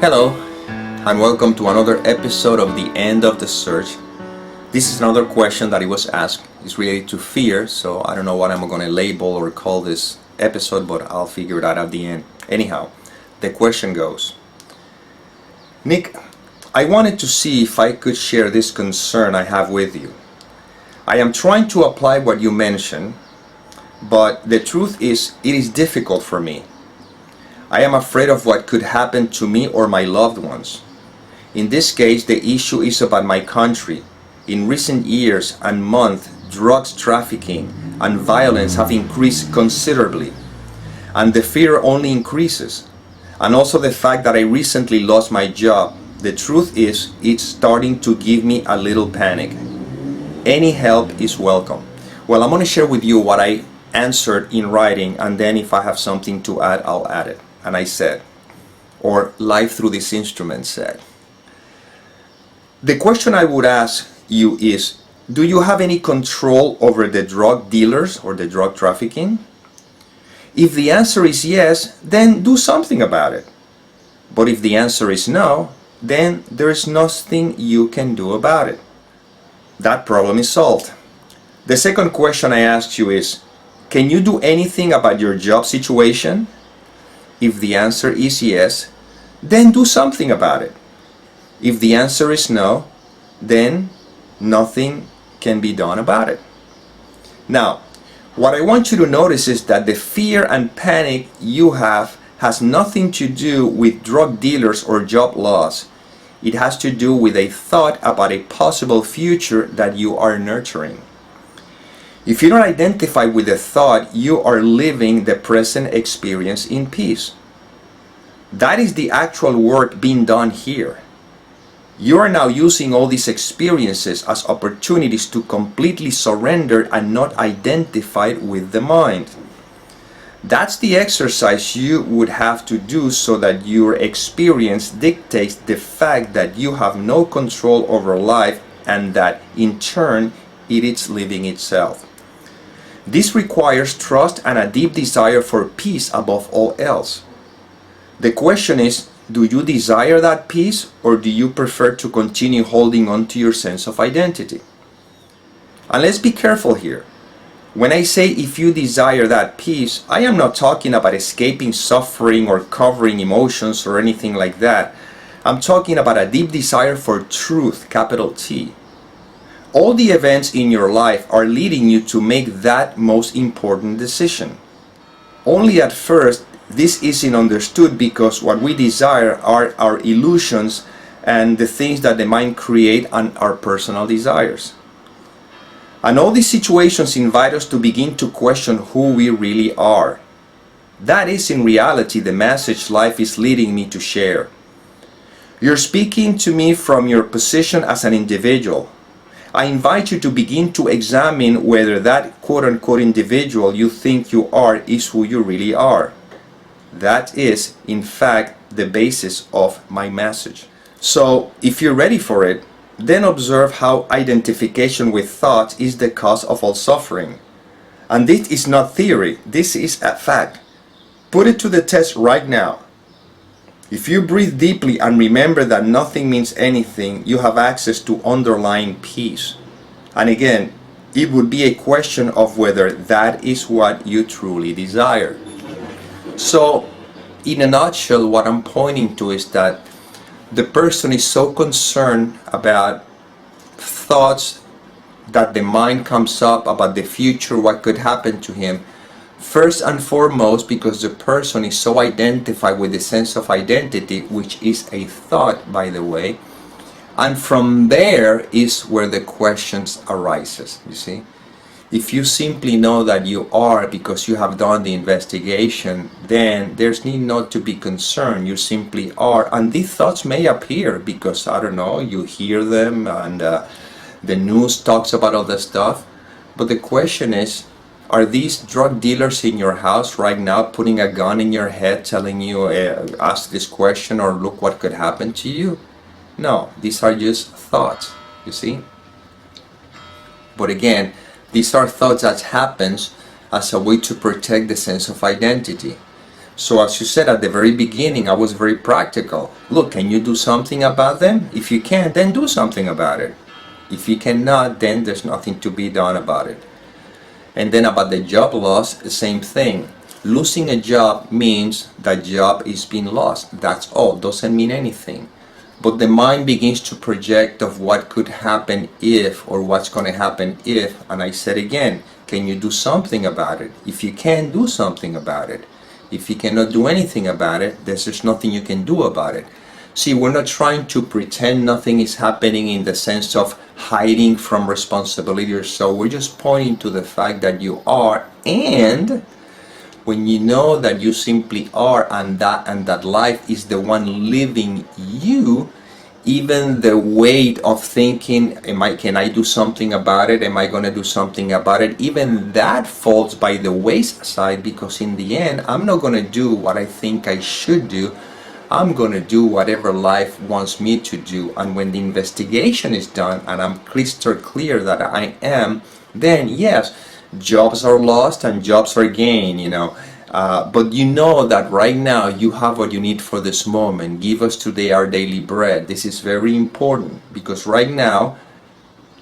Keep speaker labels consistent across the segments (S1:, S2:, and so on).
S1: Hello, and welcome to another episode of The End of the Search. This is another question that it was asked. It's related to fear, so I don't know what I'm going to label or call this episode, but I'll figure it out at the end. Anyhow, the question goes, Nick, I wanted to see if I could share this concern I have with you. I am trying to apply what you mentioned, but the truth is, it is difficult for me. I am afraid of what could happen to me or my loved ones. In this case, the issue is about my country. In recent years and months, drugs trafficking and violence have increased considerably, and the fear only increases. And also the fact that I recently lost my job. The truth is, it's starting to give me a little panic. Any help is welcome. Well, I'm going to share with you what I answered in writing, and then if I have something to add, I'll add it. And I said, or Life Through This Instrument said, the question I would ask you is, do you have any control over the drug dealers or the drug trafficking? If the answer is yes, then do something about it. But if the answer is no, then there is nothing you can do about it. That problem is solved. The second question I asked you is, can you do anything about your job situation? If the answer is yes, then do something about it. If the answer is no, then nothing can be done about it. Now, what I want you to notice is that the fear and panic you have has nothing to do with drug dealers or job loss. It has to do with a thought about a possible future that you are nurturing. If you don't identify with the thought, you are living the present experience in peace. That is the actual work being done here. You are now using all these experiences as opportunities to completely surrender and not identify with the mind. That's the exercise you would have to do so that your experience dictates the fact that you have no control over life and that in turn it is living itself. This requires trust and a deep desire for peace above all else. The question is, do you desire that peace, or do you prefer to continue holding on to your sense of identity? And let's be careful here. When I say if you desire that peace, I am not talking about escaping suffering or covering emotions or anything like that. I'm talking about a deep desire for truth, capital T. All the events in your life are leading you to make that most important decision. Only at first, this isn't understood because what we desire are our illusions and the things that the mind creates and our personal desires. And all these situations invite us to begin to question who we really are. That is in reality the message life is leading me to share. You're speaking to me from your position as an individual. I invite you to begin to examine whether that quote-unquote individual you think you are is who you really are. That is, in fact, the basis of my message. So, if you're ready for it, then observe how identification with thoughts is the cause of all suffering. And this is not theory, this is a fact. Put it to the test right now. If you breathe deeply and remember that nothing means anything, you have access to underlying peace. And again, it would be a question of whether that is what you truly desire. So, in a nutshell, what I'm pointing to is that the person is so concerned about thoughts that the mind comes up about the future, what could happen to him. First and foremost, because the person is so identified with the sense of identity, which is a thought, by the way, and from there is where the questions arises, you see. If you simply know that you are because you have done the investigation, then there's need not to be concerned. You simply are, and these thoughts may appear because, I don't know, you hear them and the news talks about all this stuff. But the question is, are these drug dealers in your house right now putting a gun in your head telling you, ask this question or look what could happen to you? No, these are just thoughts, you see. But again, these are thoughts that happens as a way to protect the sense of identity. So as you said at the very beginning, I was very practical. Look, can you do something about them? If you can, then do something about it. If you cannot, then there's nothing to be done about it. And then about the job loss, the same thing. Losing a job means that job is being lost. That's all. Doesn't mean anything. But the mind begins to project of what could happen if, or what's going to happen if. And I said again, can you do something about it? If you can, do something about it. If you cannot do anything about it, there's nothing you can do about it. See, we're not trying to pretend nothing is happening in the sense of hiding from responsibility or so. We're just pointing to the fact that you are, and when you know that you simply are, and that life is the one living you, even the weight of thinking, can I do something about it? Am I going to do something about it? Even that falls by the wayside, because in the end, I'm not going to do what I think I should do. I'm going to do whatever life wants me to do. And when the investigation is done and I'm crystal clear that I am, then yes, jobs are lost and jobs are gained, but you know that right now you have what you need for this moment. Give us today our daily bread. This is very important, because right now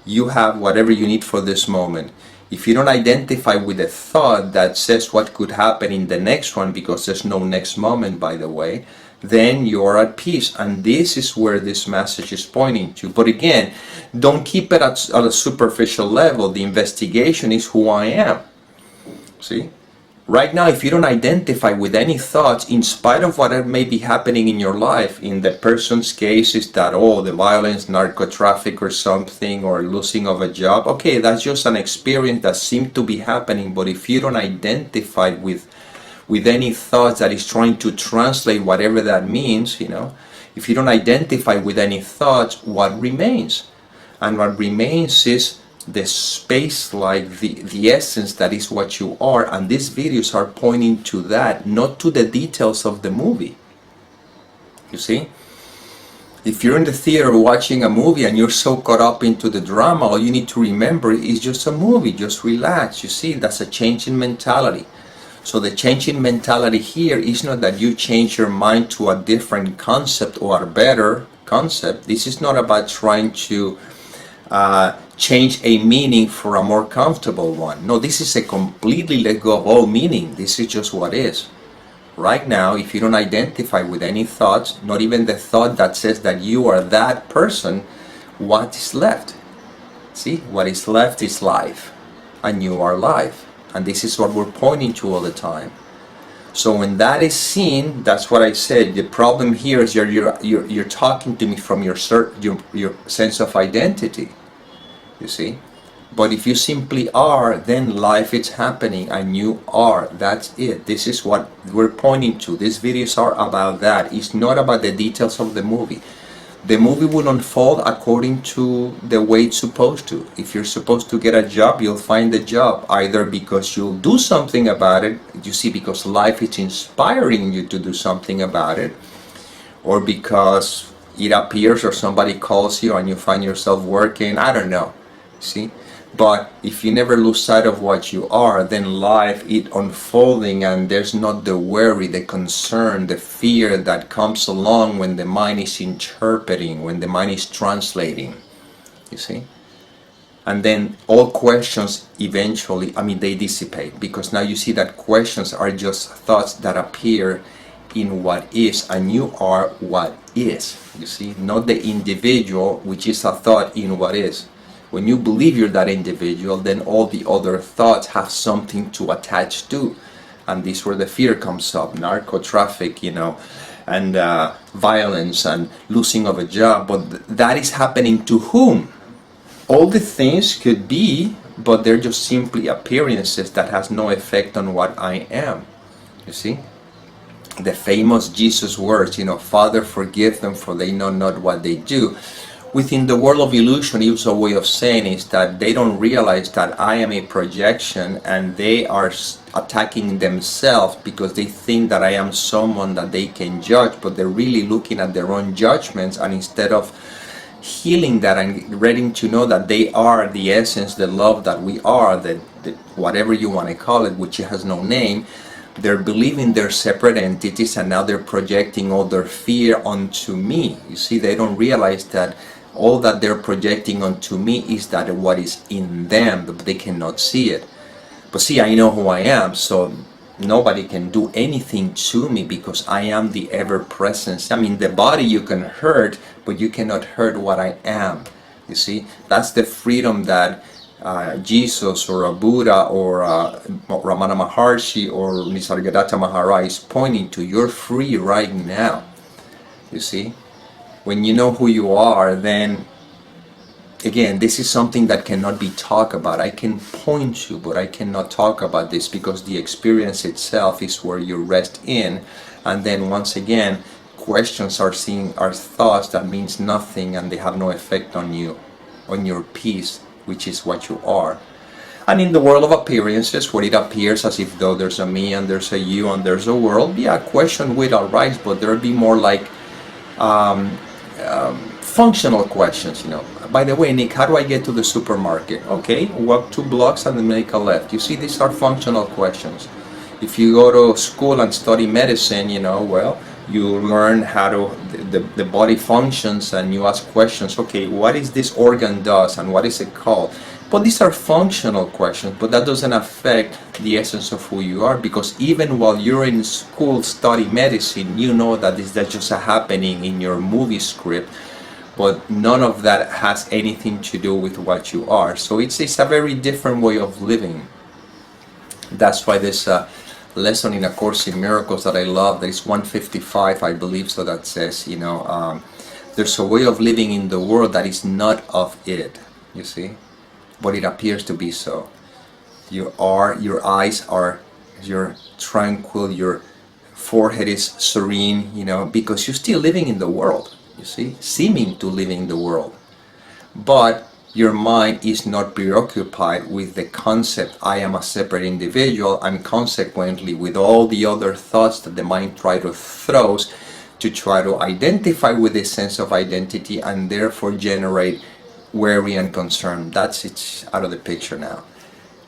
S1: you have whatever you need for this moment. If you don't identify with a thought that says what could happen in the next one, because there's no next moment, by the way, then you are at peace. And this is where this message is pointing to. But again, don't keep it at a superficial level. The investigation is who I am. See? Right now, if you don't identify with any thoughts, in spite of what may be happening in your life, in the person's case is that, the violence, narco traffic or something, or losing of a job, okay, that's just an experience that seems to be happening. But if you don't identify with any thoughts that is trying to translate whatever that means, if you don't identify with any thoughts, what remains? And what remains is the space, like the essence that is what you are. And these videos are pointing to that, not to the details of the movie. You see? If you're in the theater watching a movie and you're so caught up into the drama, all you need to remember is just a movie. Just relax. You see, that's a change in mentality. So the change in mentality here is not that you change your mind to a different concept or a better concept. This is not about trying to change a meaning for a more comfortable one. No, this is a completely let go of all meaning. This is just what is. Right now, if you don't identify with any thoughts, not even the thought that says that you are that person, what is left? See, what is left is life, and you are life. And this is what we're pointing to all the time. So when that is seen, that's what I said. The problem here is you're talking to me from your sense of identity. You see? But if you simply are, then life is happening and you are. That's it. This is what we're pointing to. These videos are about that. It's not about the details of the movie. The movie will unfold according to the way it's supposed to. If you're supposed to get a job, you'll find the job, either because you'll do something about it, you see, because life is inspiring you to do something about it, or because it appears or somebody calls you and you find yourself working, I don't know, see? But if you never lose sight of what you are, then life is unfolding, and there's not the worry, the concern, the fear that comes along when the mind is interpreting, when the mind is translating, you see? And then all questions eventually, they dissipate, because now you see that questions are just thoughts that appear in what is, and you are what is, you see? Not the individual, which is a thought in what is. When you believe you're that individual, then all the other thoughts have something to attach to. And this is where the fear comes up, narco traffic, and violence and losing of a job. But that is happening to whom? All the things could be, but they're just simply appearances that has no effect on what I am. You see? The famous Jesus words, Father, forgive them, for they know not what they do. Within the world of illusion, it's a way of saying is that they don't realize that I am a projection, and they are attacking themselves because they think that I am someone that they can judge, but they're really looking at their own judgments, and instead of healing that and ready to know that they are the essence, the love that we are, the whatever you want to call it, which has no name, they're believing they're separate entities, and now they're projecting all their fear onto me. You see, they don't realize that all that they're projecting onto me is that what is in them, but they cannot see it. But see, I know who I am, so nobody can do anything to me because I am the ever-presence. I mean, the body you can hurt, but you cannot hurt what I am. You see, that's the freedom that Jesus or a Buddha or Ramana Maharshi or Nisargadatta Maharaj is pointing to. You're free right now. You see, when you know who you are, then again, this is something that cannot be talked about. I can point to, but I cannot talk about this because the experience itself is where you rest in. And then once again, questions are seen are thoughts that means nothing, and they have no effect on you, on your peace, which is what you are. And in the world of appearances, where it appears as if though there's a me and there's a you and there's a world, yeah, question will arise, but there'll be more like functional questions, you know. By the way, Nick, how do I get to the supermarket? Okay, walk 2 blocks and then make a left. You see, these are functional questions. If you go to school and study medicine, you know, well, you learn how to, the body functions, and you ask questions. Okay, what is this organ does and what is it called? But these are functional questions, but that doesn't affect the essence of who you are, because even while you're in school study medicine, you know that that's just happening in your movie script, but none of that has anything to do with what you are. So it's a very different way of living. That's why this lesson in A Course in Miracles that I love, that is 155, I believe, so that says, you know, there's a way of living in the world that is not of it, you see, but it appears to be so. You are, your eyes are, you're tranquil, your forehead is serene, you know, because you're still living in the world, you see, seeming to live in the world. But your mind is not preoccupied with the concept, I am a separate individual, and consequently with all the other thoughts that the mind throws to try to identify with a sense of identity, and therefore generate worry and concern. That's it, out of the picture now.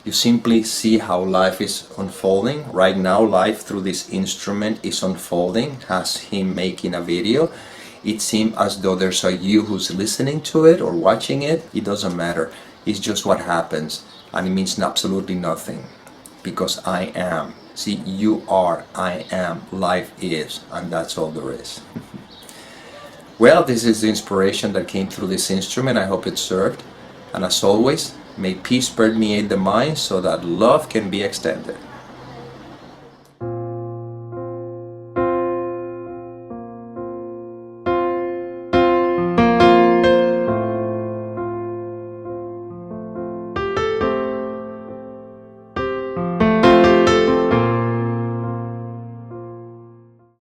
S1: You simply see how life is unfolding. Right now, life through this instrument is unfolding, as him making a video. It seems as though there's a you who's listening to it or watching it. It doesn't matter. It's just what happens, and it means absolutely nothing, because I am. See, you are, I am, life is, and that's all there is. Well, this is the inspiration that came through this instrument. I hope it served. And as always, may peace permeate the mind so that love can be extended.